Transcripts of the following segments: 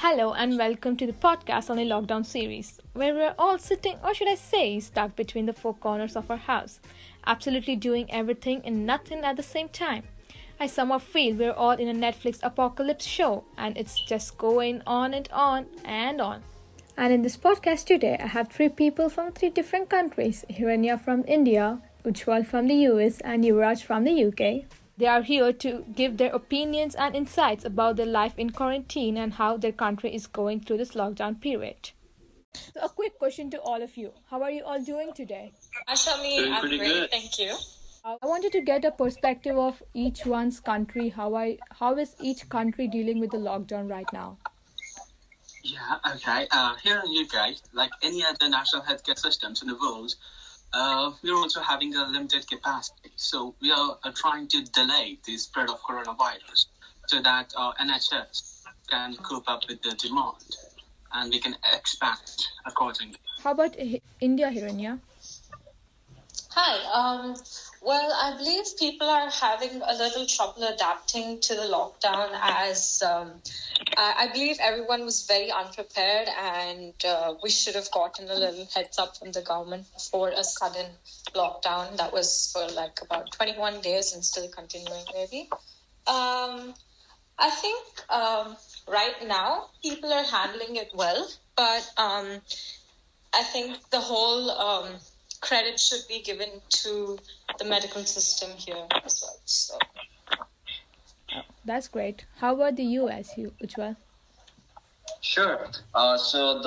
Hello and welcome to the podcast on a lockdown series, where we're all sitting, or should I say, stuck between the four corners of our house, absolutely doing everything and nothing at the same time. I somehow feel we're all in a Netflix apocalypse show, and it's just going on and on and on. And in this podcast today, I have three people from three different countries: Hiranya from India, Ujwal from the US, and Yuvraj from the UK. They are here to give their opinions and insights about their life in quarantine and how their country is going through this lockdown period. So, a quick question to all of you: how are you all doing today? Ashami, I'm great, good. Thank you. I wanted to get a perspective of each one's country. How is each country dealing with the lockdown right now? Yeah, okay. Here in UK, like any other national healthcare systems in the world, we're also having a limited capacity. So we are trying to delay the spread of coronavirus so that NHS can cope up with the demand and we can expand accordingly. How about India, Hiranya? Hi. Well, I believe people are having a little trouble adapting to the lockdown as I believe everyone was very unprepared and we should have gotten a little heads up from the government before a sudden lockdown that was for like about 21 days and still continuing maybe. I think right now people are handling it well, but I think the whole credit should be given to the medical system here as well. So. That's great. How about the US, Ujwal? Sure. So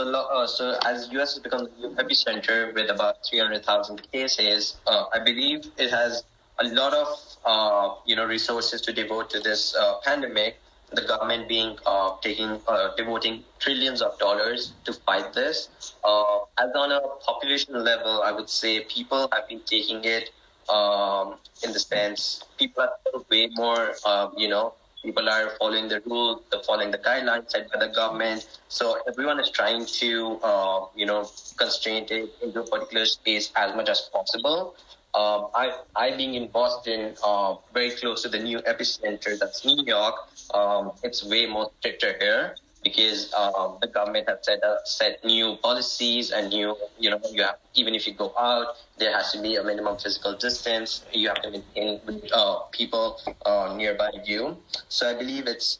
as US has become the new epicenter with about 300,000 cases, I believe it has a lot of resources to devote to this pandemic. The government devoting trillions of dollars to fight this. As on a population level, I would say people have been taking it in the sense people are way more, people are following the rules, following the guidelines set by the government. So everyone is trying to, constrain it into a particular space as much as possible. I being in Boston, very close to the new epicenter, that's New York. It's way more stricter here because the government has set new policies and you have, even if you go out, there has to be a minimum physical distance. You have to maintain with people nearby you. So I believe it's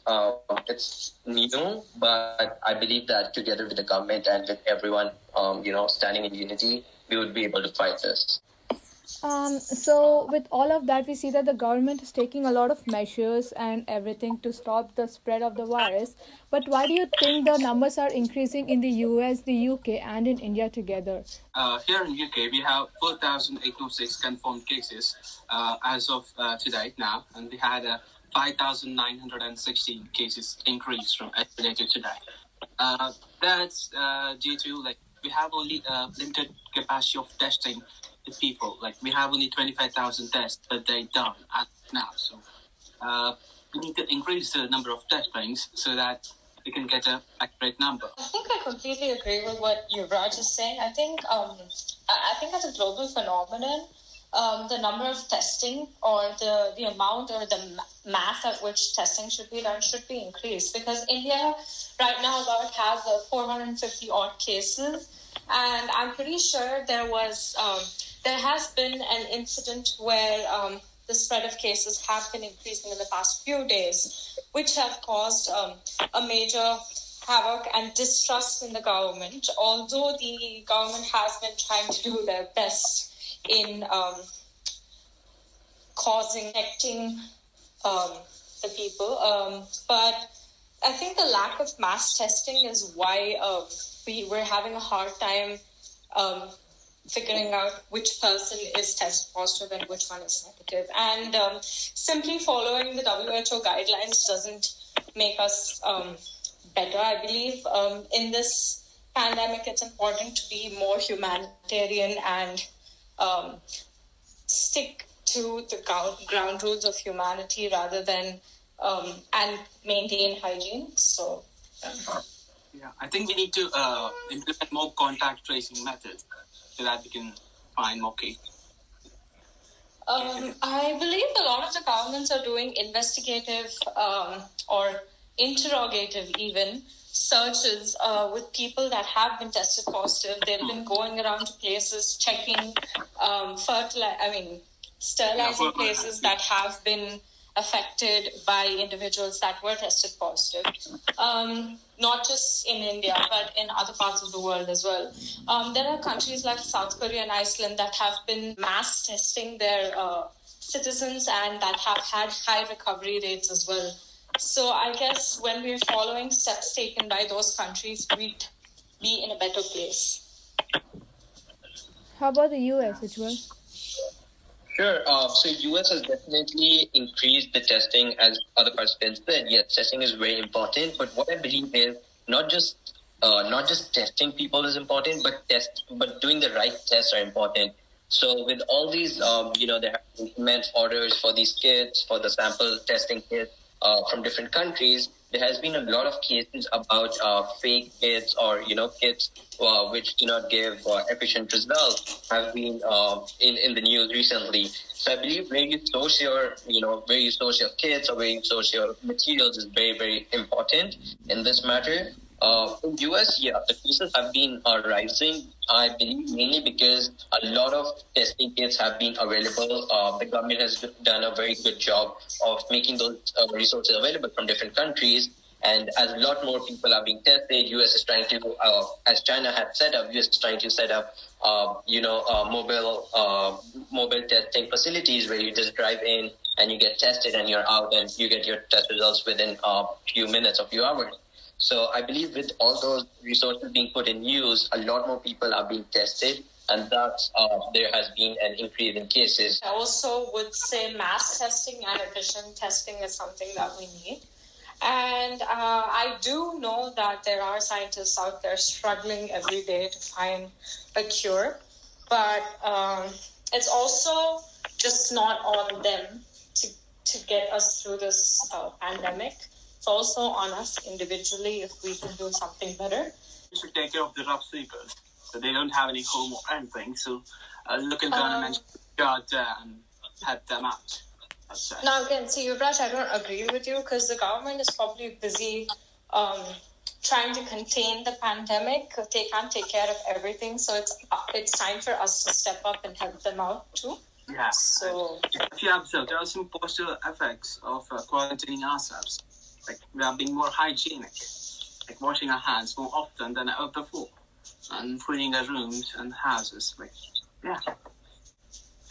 new, but I believe that together with the government and with everyone, standing in unity, we would be able to fight this. So with all of that, we see that the government is taking a lot of measures and everything to stop the spread of the virus. But why do you think the numbers are increasing in the US, the UK, and in India together? Here in UK, we have 4,806 confirmed cases as of today now, and we had 5,916 cases increase from yesterday to today. That's due to we have only limited capacity of testing the people. We have only 25,000 tests per day done now. So we need to increase the number of testings so that we can get an accurate number. I think I completely agree with what Yuvraj is saying. I think as a global phenomenon, the number of testing or the amount or the mass at which testing should be done should be increased, because India right now has 450 odd cases, and I'm pretty sure there has been an incident where the spread of cases have been increasing in the past few days, which have caused a major havoc and distrust in the government, although the government has been trying to do their best in connecting the people. But I think the lack of mass testing is why we're having a hard time figuring out which person is test positive and which one is negative. And simply following the WHO guidelines doesn't make us better. I believe in this pandemic, it's important to be more humanitarian and stick to the ground rules of humanity rather than and maintain hygiene. So, yeah, I think we need to implement more contact tracing methods so that we can find more cases. I believe a lot of the governments are doing investigative or interrogative even searches with people that have been tested positive. They've been going around to places checking, sterilizing places that have been affected by individuals that were tested positive. Not just in India, but in other parts of the world as well. There are countries like South Korea and Iceland that have been mass testing their citizens and that have had high recovery rates as well. So I guess when we're following steps taken by those countries, we'd be in a better place. How about the US, Ujjwal? Sure. So US has definitely increased the testing, as other participants said. Yes, testing is very important. But what I believe is not just testing people is important, but doing the right tests are important. So with all these, there have been immense orders for these kits, for the sample testing kits from different countries. There has been a lot of cases about fake kits or kits which do not give efficient results have been in the news recently. So I believe where you source your kits or where you source your materials is very, very important in this matter. In US, the cases have been rising. I believe mainly because a lot of testing kits have been available. The government has done a very good job of making those resources available from different countries. And as a lot more people are being tested, US is trying to, as China had set up, US is trying to set up, mobile testing facilities where you just drive in and you get tested and you're out and you get your test results within a few minutes or few hours. So I believe with all those resources being put in use, a lot more people are being tested, and thus there has been an increase in cases. I also would say mass testing and efficient testing is something that we need. And I do know that there are scientists out there struggling every day to find a cure, but it's also just not on them to get us through this pandemic. It's also on us individually if we can do something better. We should take care of the rough sleepers, so they don't have any home or anything. So local government got and help them out. Now again, see, Yuvraj, I don't agree with you because the government is probably busy trying to contain the pandemic. They can't take care of everything, so it's time for us to step up and help them out too. Yeah. So if you observe, there are some positive effects of quarantining ourselves. Like we are being more hygienic, like washing our hands more often than ever before, and cleaning our rooms and houses.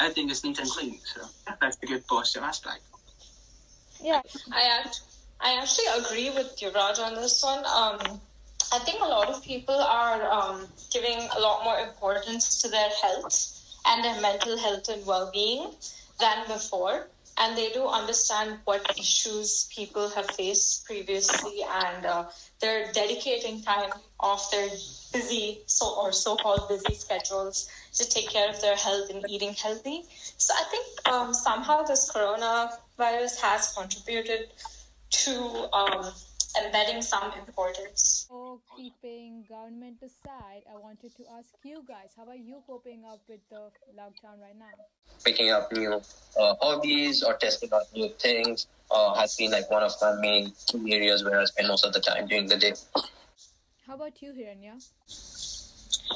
Everything is neat and clean. So that's a good positive aspect. Yeah, I actually agree with Yuvraj on this one. I think a lot of people are giving a lot more importance to their health and their mental health and well-being than before. And they do understand what issues people have faced previously, and they're dedicating time off their busy so-called busy schedules to take care of their health and eating healthy. So I think somehow this coronavirus has contributed to embedding some importance. so keeping government aside, I wanted to ask you guys, how are you coping up with the lockdown right now? Picking up new hobbies or testing out new things has been like one of my main key areas where I spend most of the time during the day. How about you, Hiranya?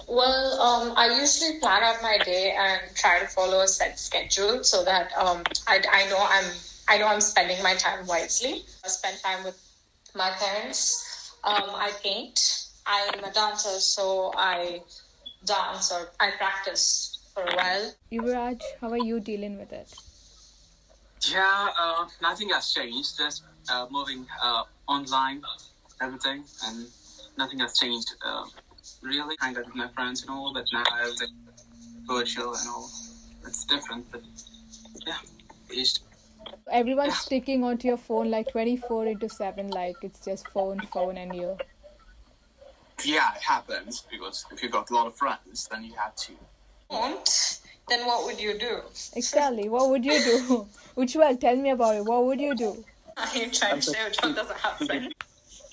Well, I usually plan out my day and try to follow a set schedule so that I know I'm spending my time wisely. I spend time with my parents. I paint. I'm a dancer, so I dance or I practice for a while. Yuvraj, how are you dealing with it? Yeah, nothing has changed. Just moving online, everything, and nothing has changed. Really, hang out with my friends and all, but now everything virtual and all. It's different, but yeah, it's. Everyone's sticking onto your phone like 24/7, like it's just phone, and you. Yeah, it happens because if you got a lot of friends, then you have to. Then what would you do? Exactly, what would you do? Ujjwal, tell me about it. What would you do? Are you trying to say which one doesn't happen?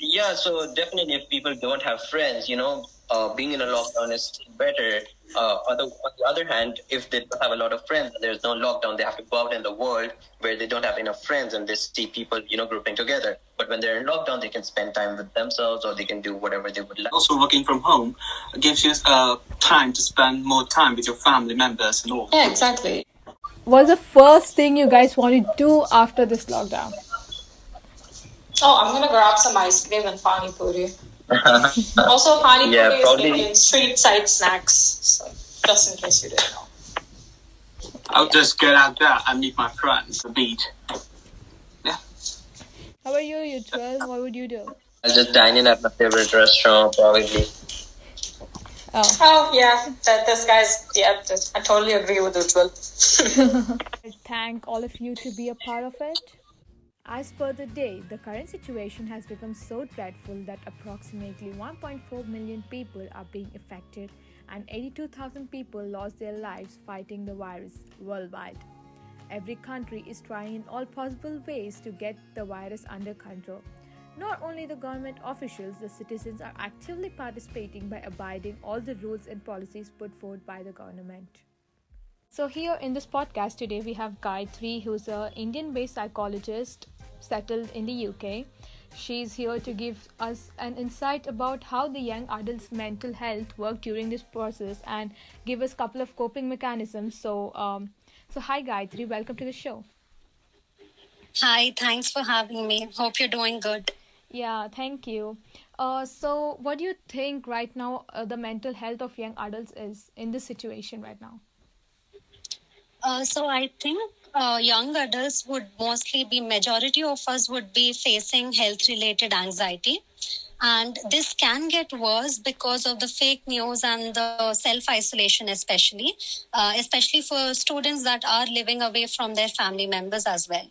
Yeah, so definitely if people don't have friends, being in a lockdown is better. On the other hand, if they don't have a lot of friends and there's no lockdown, they have to go out in the world where they don't have enough friends and they see people, grouping together. But when they're in lockdown, they can spend time with themselves or they can do whatever they would like. Also, working from home gives you time to spend more time with your family members and all. Yeah, exactly. What's the first thing you guys want to do after this lockdown? Oh, I'm gonna grab some ice cream and pani puri. Also, pani puri Yeah, is probably. Indian street side snacks. So, just in case you didn't know. I'll just get out there and meet my friends, the beach. Yeah. How about you, Ujjwal? What would you do? I'll just dine in at my favorite restaurant, probably. Oh, yeah. This guy's, I totally agree with Ujjwal. I thank all of you to be a part of it. As per the day, the current situation has become so dreadful that approximately 1.4 million people are being affected and 82,000 people lost their lives fighting the virus worldwide. Every country is trying in all possible ways to get the virus under control. Not only the government officials, the citizens are actively participating by abiding all the rules and policies put forth by the government. So here in this podcast today we have Gayatri, who's an Indian-based psychologist settled in the UK. She's here to give us an insight about how the young adults' mental health work during this process and give us a couple of coping mechanisms. So hi Gayatri, welcome to the show. Hi, thanks for having me. Hope you're doing good. Yeah, thank you. So what do you think right now the mental health of young adults is in this situation right now? So I think young adults would mostly be, majority of us would be facing health related anxiety. And this can get worse because of the fake news and the self isolation, especially for students that are living away from their family members as well.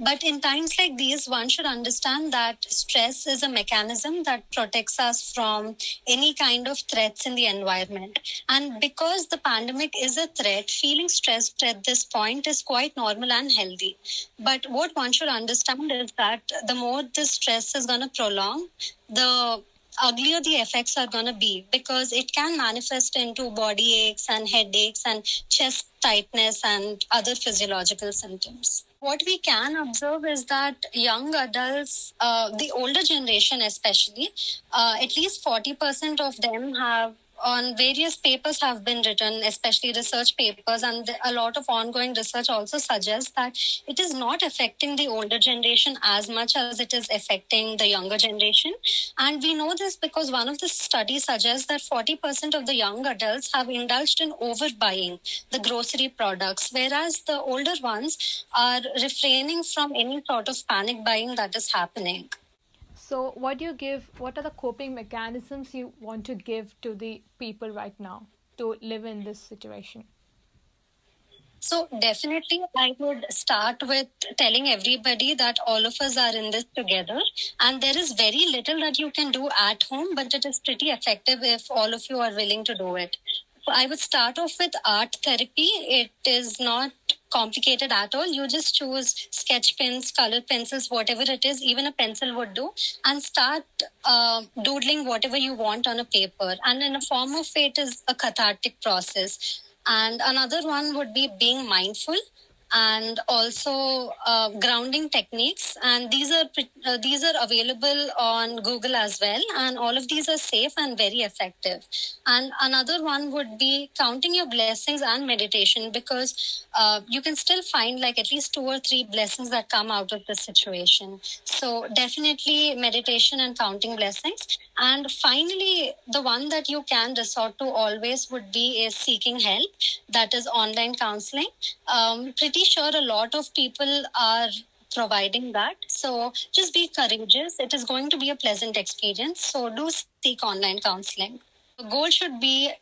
But in times like these, one should understand that stress is a mechanism that protects us from any kind of threats in the environment. And because the pandemic is a threat, feeling stressed at this point is quite normal and healthy. But what one should understand is that the more this stress is going to prolong, the uglier the effects are going to be, because it can manifest into body aches and headaches and chest tightness and other physiological symptoms. What we can observe is that young adults, the older generation especially, at least 40% of them have, on various papers have been written, especially research papers, and a lot of ongoing research also suggests that it is not affecting the older generation as much as it is affecting the younger generation. And we know this because one of the studies suggests that 40% of the young adults have indulged in overbuying the grocery products, whereas the older ones are refraining from any sort of panic buying that is happening. So, what are the coping mechanisms you want to give to the people right now to live in this situation? So definitely I would start with telling everybody that all of us are in this together, and there is very little that you can do at home, but it is pretty effective if all of you are willing to do it. So I would start off with art therapy. It is not complicated at all. You just choose sketch pens, color pencils, whatever it is, even a pencil would do, and start doodling whatever you want on a paper. And in a form of it is a cathartic process. And another one would be being mindful, and also grounding techniques, and these are available on Google as well, and all of these are safe and very effective. And another one would be counting your blessings and meditation, because you can still find like at least 2 or 3 blessings that come out of this situation. So definitely meditation and counting blessings. And finally, the one that you can resort to always would be is seeking help, that is online counseling. Pretty sure a lot of people are providing that. So just be courageous. It is going to be a pleasant experience. So do seek online counseling. The goal should be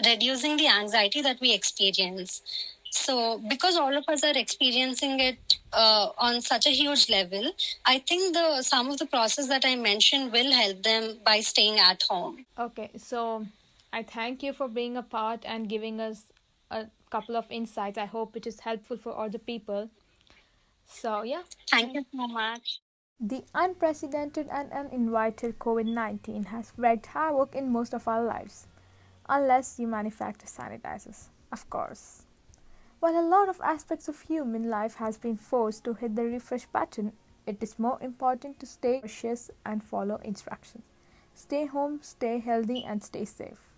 reducing the anxiety that we experience. So because all of us are experiencing it on such a huge level, I think the some of the process that I mentioned will help them by staying at home. Okay, so I thank you for being a part and giving us a couple of insights. I hope it is helpful for all the people. So, yeah. Thank you so much. The unprecedented and uninvited COVID-19 has wreaked havoc in most of our lives, unless you manufacture sanitizers, of course. While a lot of aspects of human life has been forced to hit the refresh button, it is more important to stay cautious and follow instructions. Stay home, stay healthy, and stay safe.